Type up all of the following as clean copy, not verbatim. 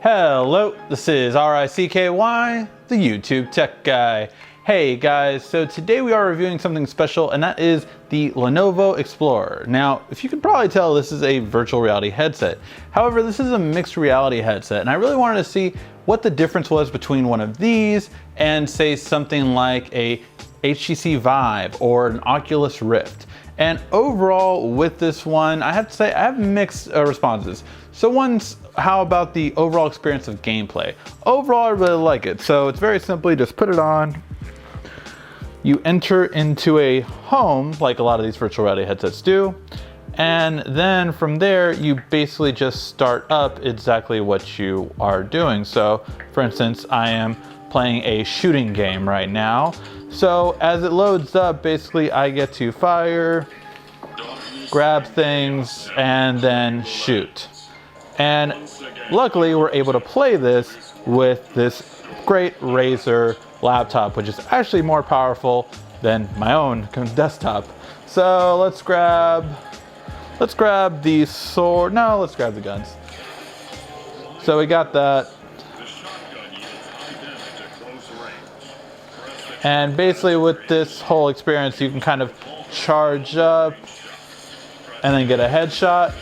Hello, this is RICKY, the YouTube Tech Guy. Hey guys, so today we are reviewing something special, and that is the Lenovo Explorer. Now, if you can probably tell, this is a virtual reality headset. However, this is a mixed reality headset, and I really wanted to see what the difference was between one of these and say something like a HTC Vive or an Oculus Rift. And overall with this one, I have to say I have mixed responses. So one's, how about the overall experience of gameplay? Overall, I really like it. So it's very simply just put it on. You enter into a home like a lot of these virtual reality headsets do. And then from there, you basically just start up exactly what you are doing. So for instance, I am playing a shooting game right now. So as it loads up, basically I get to fire, grab things, and then shoot. And luckily we're able to play this with this great Razer laptop, which is actually more powerful than my own desktop. So let's grab the sword. No, let's grab the guns. So we got that. And basically with this whole experience, you can kind of charge up and then get a headshot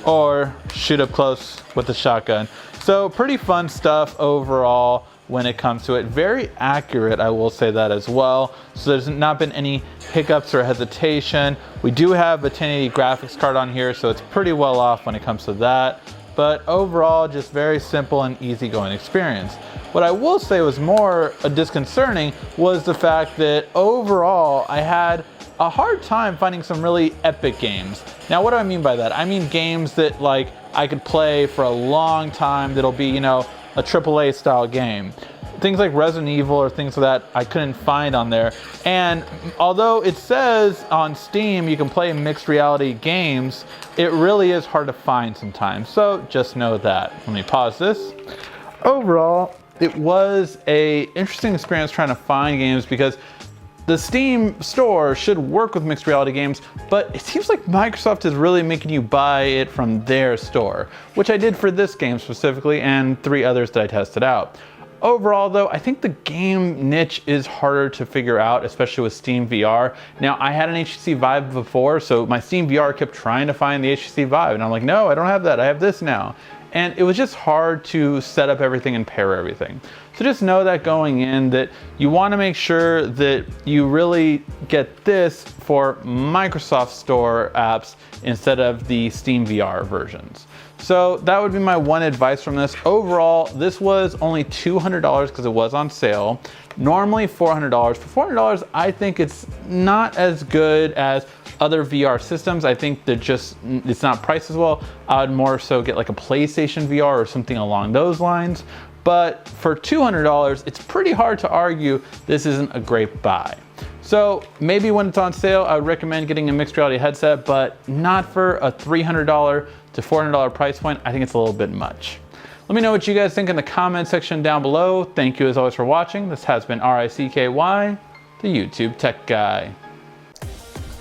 or shoot up close with the shotgun. So pretty fun stuff overall when it comes to it. Very accurate, I will say that as well. So there's not been any hiccups or hesitation. We do have a 1080 graphics card on here, so it's pretty well off when it comes to that. But overall, just very simple and easygoing experience. What I will say was more disconcerting was the fact that overall I had a hard time finding some really epic games. Now, what do I mean by that? I mean games that like I could play for a long time that'll be, you know, a AAA style game. Things like Resident Evil or things like that I couldn't find on there. And although it says on Steam you can play mixed reality games, it really is hard to find sometimes. So just know that. Let me pause this. Overall, it was an interesting experience trying to find games because the Steam store should work with mixed reality games, but it seems like Microsoft is really making you buy it from their store, which I did for this game specifically and 3 others that I tested out. Overall though, I think the game niche is harder to figure out, especially with Steam VR. Now, I had an HTC Vive before, so my Steam VR kept trying to find the HTC Vive, and I'm like, no, I don't have that, I have this now. And it was just hard to set up everything and pair everything. So just know that going in that you want to make sure that you really get this for Microsoft Store apps instead of the Steam VR versions. So that would be my one advice from this. Overall, this was only $200 because it was on sale. Normally $400. For $400, I think it's not as good as other VR systems. I think they're just, it's not priced as well. I would more so get like a PlayStation VR or something along those lines. But for $200, it's pretty hard to argue this isn't a great buy. So maybe when it's on sale, I would recommend getting a mixed reality headset, but not for a $300 to $400 price point. I think it's a little bit much. Let me know what you guys think in the comment section down below. Thank you as always for watching. This has been RICKY, the YouTube Tech Guy.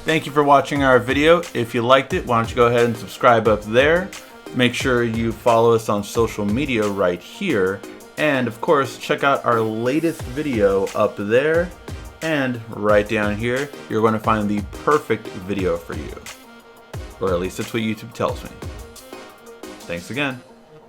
Thank you for watching our video. If you liked it, why don't you go ahead and subscribe up there. Make sure you follow us on social media right here. And of course, check out our latest video up there. And right down here, you're going to find the perfect video for you. Or at least that's what YouTube tells me. Thanks again.